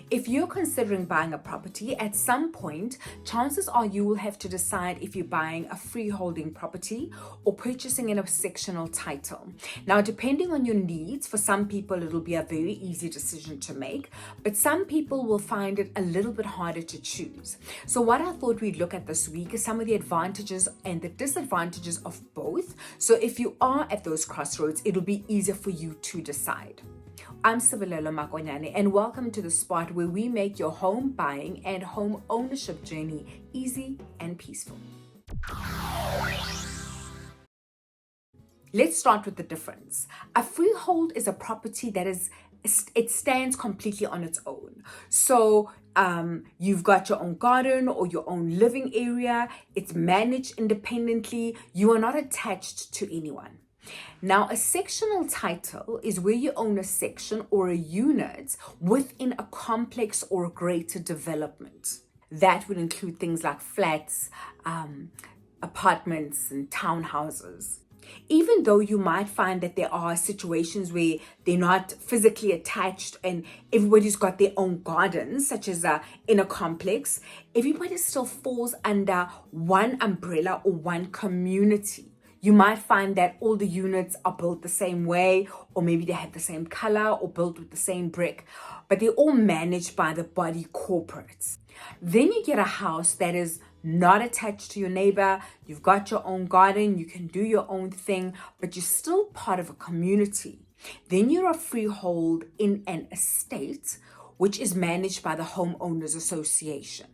If you're considering buying a property, at some point, chances are you will have to decide if you're buying a freeholding property or purchasing in a sectional title. Now, depending on your needs, for some people it'll be a very easy decision to make, but some people will find it a little bit harder to choose. So what I thought we'd look at this week is some of the advantages and the disadvantages of both. So if you are at those crossroads, it'll be easier for you to decide. I'm Sebolelo, and welcome to the spot where we make your home buying and home ownership journey easy and peaceful. Let's start with the difference. A freehold is a property that it stands completely on its own. So you've got your own garden or your own living area. It's managed independently. You are not attached to anyone. Now, a sectional title is where you own a section or a unit within a complex or greater development. That would include things like flats, apartments, and townhouses. Even though you might find that there are situations where they're not physically attached and everybody's got their own gardens, such as in a complex, everybody still falls under one umbrella or one community. You might find that all the units are built the same way, or maybe they have the same color or built with the same brick, but they're all managed by the body corporates. Then you get a house that is not attached to your neighbor. You've got your own garden, you can do your own thing, but you're still part of a community. Then you're a freehold in an estate, which is managed by the homeowners association.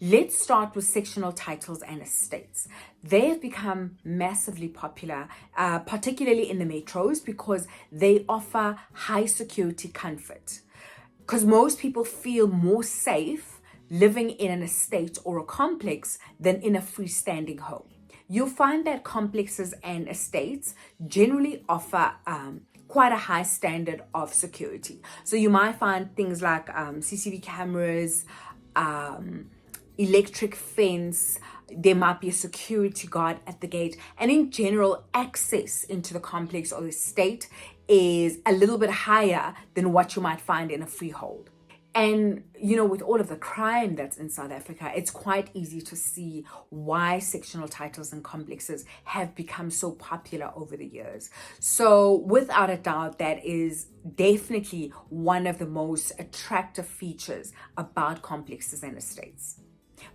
Let's start with sectional titles and estates. They have become massively popular, particularly in the metros, because they offer high security comfort. Because most people feel more safe living in an estate or a complex than in a freestanding home. You'll find that complexes and estates generally offer quite a high standard of security. So you might find things like CCTV cameras, electric fence, there might be a security guard at the gate, and in general, access into the complex or estate is a little bit higher than what you might find in a freehold. And, with all of the crime that's in South Africa, it's quite easy to see why sectional titles and complexes have become so popular over the years. So without a doubt, that is definitely one of the most attractive features about complexes and estates.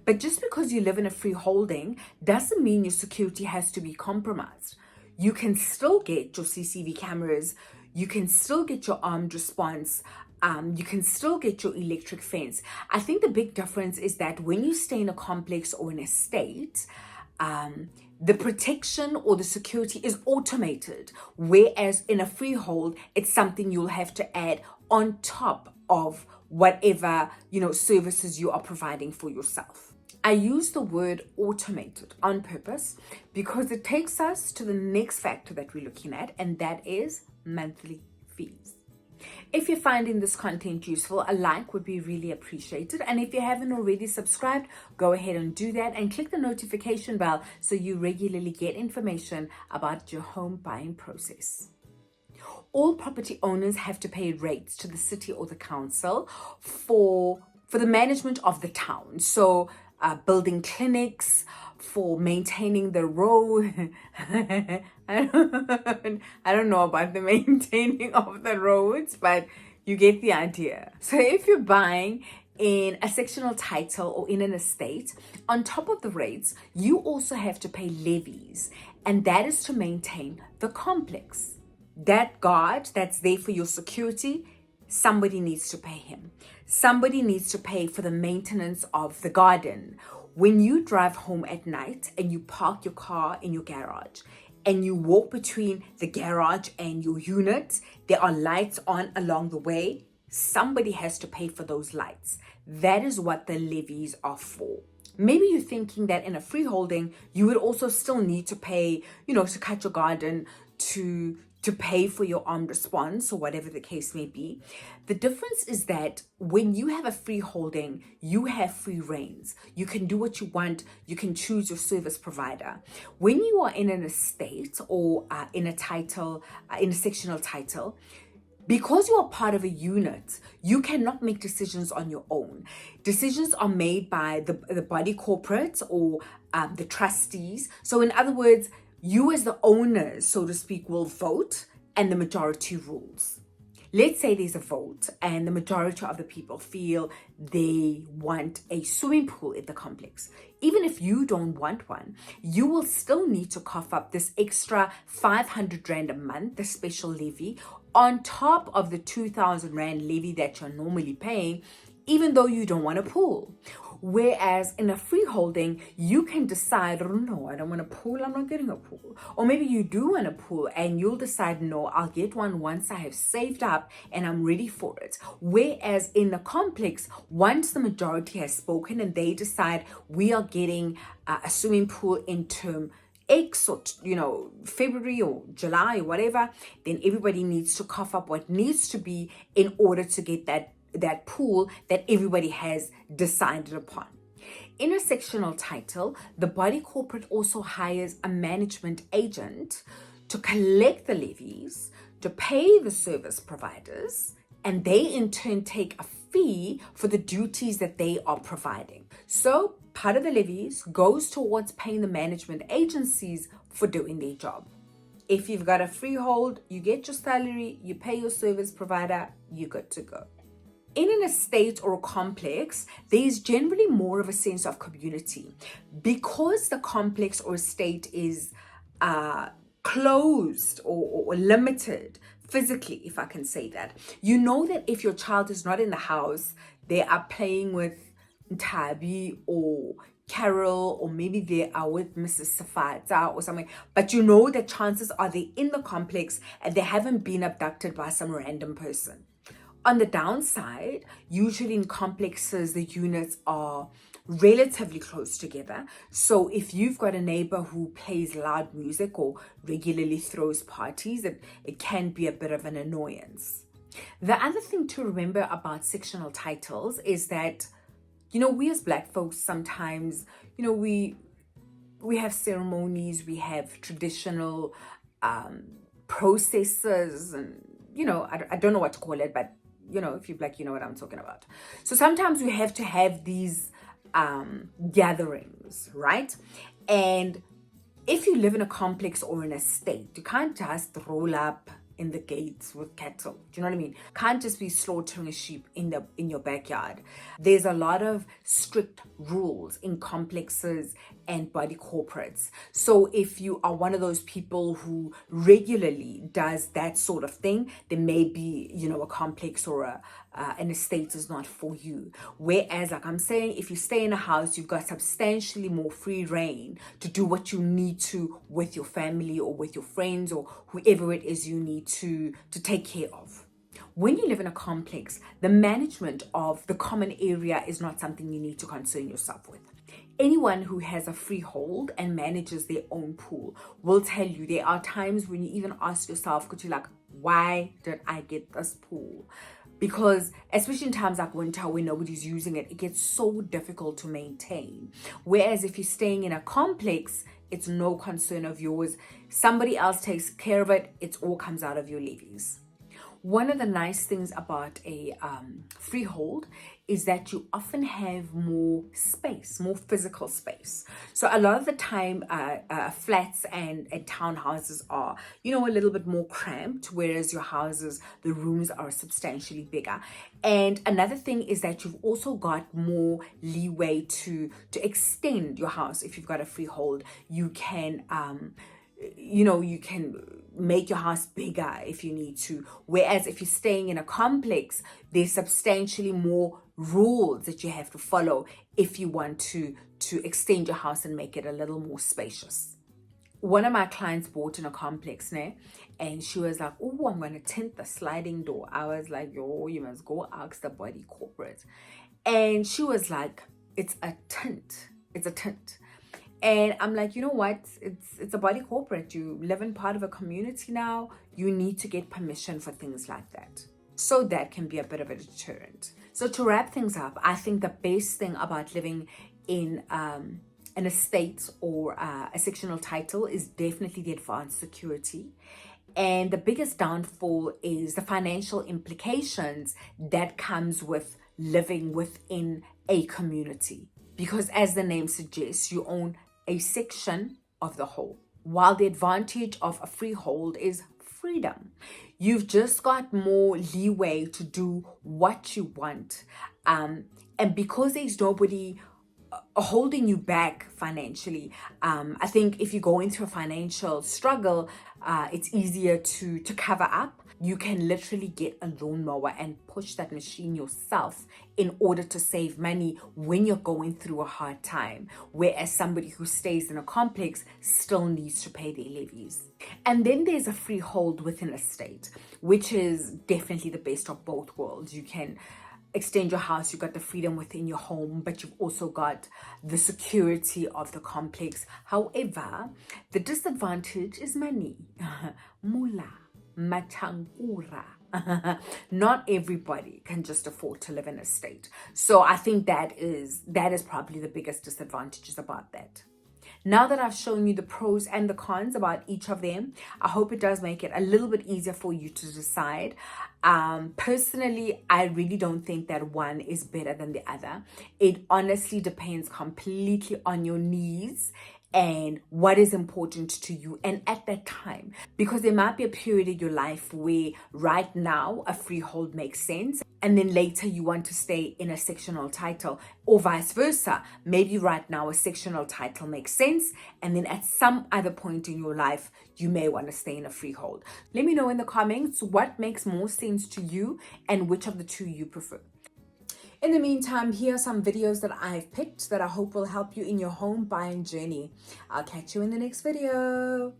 But just because you live in a freeholding doesn't mean your security has to be compromised. You can still get your CCTV cameras, you can still get your armed response, you can still get your electric fence. I think the big difference is that when you stay in a complex or an estate, the protection or the security is automated, whereas in a freehold, it's something you'll have to add on top of whatever, services you are providing for yourself. I use the word automated on purpose because it takes us to the next factor that we're looking at, and that is monthly fees. If you're finding this content useful, a like would be really appreciated. And if you haven't already subscribed, go ahead and do that and click the notification bell so you regularly get information about your home buying process. All property owners have to pay rates to the city or the council for the management of the town. So building clinics, for maintaining the road. I don't know about the maintaining of the roads, but you get the idea. So if you're buying in a sectional title or in an estate, on top of the rates, you also have to pay levies, and that is to maintain the complex. That guard that's there for your security, somebody needs to pay him. Somebody needs to pay for the maintenance of the garden. When you drive home at night and you park your car in your garage and you walk between the garage and your unit, there are lights on along the way. Somebody has to pay for those lights. That is what the levies are for. Maybe you're thinking that in a freeholding, you would also still need to pay, to cut your garden, to pay for your armed response or whatever the case may be. The difference is that when you have a freeholding, you have free reins. You can do what you want. You can choose your service provider. When you are in an estate or in a title, in a sectional title, Because you are part of a unit, you cannot make decisions on your own. Decisions are made by the body corporate or the trustees. So in other words, you as the owners, so to speak, will vote and the majority rules. Let's say there's a vote and the majority of the people feel they want a swimming pool at the complex. Even if you don't want one, you will still need to cough up this extra 500 Rand a month, the special levy, on top of the 2,000 Rand levy that you're normally paying, even though you don't want a pool. Whereas in a freeholding, you can decide, oh no, I don't want a pool, I'm not getting a pool. Or maybe you do want a pool and you'll decide, no, I'll get one once I have saved up and I'm ready for it. Whereas in the complex, once the majority has spoken and they decide we are getting a swimming pool in term X or February or July or whatever, then everybody needs to cough up what needs to be in order to get that pool that everybody has decided upon. In a sectional title, the body corporate also hires a management agent to collect the levies, to pay the service providers, and they in turn take a fee for the duties that they are providing. So part of the levies goes towards paying the management agencies for doing their job. If you've got a freehold, you get your salary, you pay your service provider, you're good to go. In an estate or a complex, there is generally more of a sense of community. Because the complex or estate is closed or limited physically, if I can say that, you know that if your child is not in the house, they are playing with Tabi or Carol, or maybe they are with Mrs. Safata or something, but you know that chances are they're in the complex and they haven't been abducted by some random person. On the downside, usually in complexes, the units are relatively close together. So if you've got a neighbor who plays loud music or regularly throws parties, it can be a bit of an annoyance. The other thing to remember about sectional titles is that, we as Black folks sometimes, we have ceremonies, we have traditional processes, and, I don't know what to call it, but if you're Black, you know what I'm talking about. So sometimes we have to have these gatherings, right? And if you live in a complex or in a state, you can't just roll up in the gates with cattle. Do you know what I mean? Can't just be slaughtering a sheep in your backyard. There's a lot of strict rules in complexes and body corporates. So if you are one of those people who regularly does that sort of thing, then maybe a complex or an estate is not for you. Whereas, like I'm saying, if you stay in a house, you've got substantially more free reign to do what you need to with your family or with your friends or whoever it is you need to take care of. When you live in a complex, the management of the common area is not something you need to concern yourself with. Anyone who has a freehold and manages their own pool will tell you there are times when you even ask yourself, could you why did I get this pool? Because especially in times like winter when nobody's using it, it gets so difficult to maintain. Whereas if you're staying in a complex, it's no concern of yours. Somebody else takes care of it. It all comes out of your levies. One of the nice things about a freehold is that you often have more space, more physical space. So a lot of the time, flats and townhouses are, a little bit more cramped, whereas your houses, the rooms are substantially bigger. And another thing is that you've also got more leeway to extend your house. If you've got a freehold, you can you can make your house bigger if you need to. Whereas if you're staying in a complex, there's substantially more rules that you have to follow if you want to extend your house and make it a little more spacious. One of my clients bought in a complex, and she was like, oh, I'm going to tint the sliding door. I was like, yo, you must go ask the body corporate. And she was like, it's a tint. It's a tint. And I'm like, you know what? It's a body corporate. You live in part of a community now. You need to get permission for things like that. So that can be a bit of a deterrent. So to wrap things up, I think the best thing about living in an estate or a sectional title is definitely the advanced security. And the biggest downfall is the financial implications that comes with living within a community. Because as the name suggests, you own a section of the whole. While the advantage of a freehold is freedom, you've just got more leeway to do what you want. And because there's nobody holding you back financially, I think if you're going through a financial struggle, it's easier to cover up. You can literally get a lawnmower and push that machine yourself in order to save money when you're going through a hard time, whereas somebody who stays in a complex still needs to pay their levies. And then there's a freehold within a state, which is definitely the best of both worlds. You can extend your house, you've got the freedom within your home, but you've also got the security of the complex. However, the disadvantage is money. Mula, matangura. Not everybody can just afford to live in a state. So I think that is probably the biggest disadvantages about that. Now that I've shown you the pros and the cons about each of them, I hope it does make it a little bit easier for you to decide. Personally, I really don't think that one is better than the other. It honestly depends completely on your needs and what is important to you and at that time, because there might be a period in your life where right now a freehold makes sense and then later you want to stay in a sectional title, or vice versa. Maybe right now a sectional title makes sense and then at some other point in your life you may want to stay in a freehold. Let me know in the comments what makes more sense to you and which of the two you prefer. In the meantime, here are some videos that I've picked that I hope will help you in your home buying journey. I'll catch you in the next video.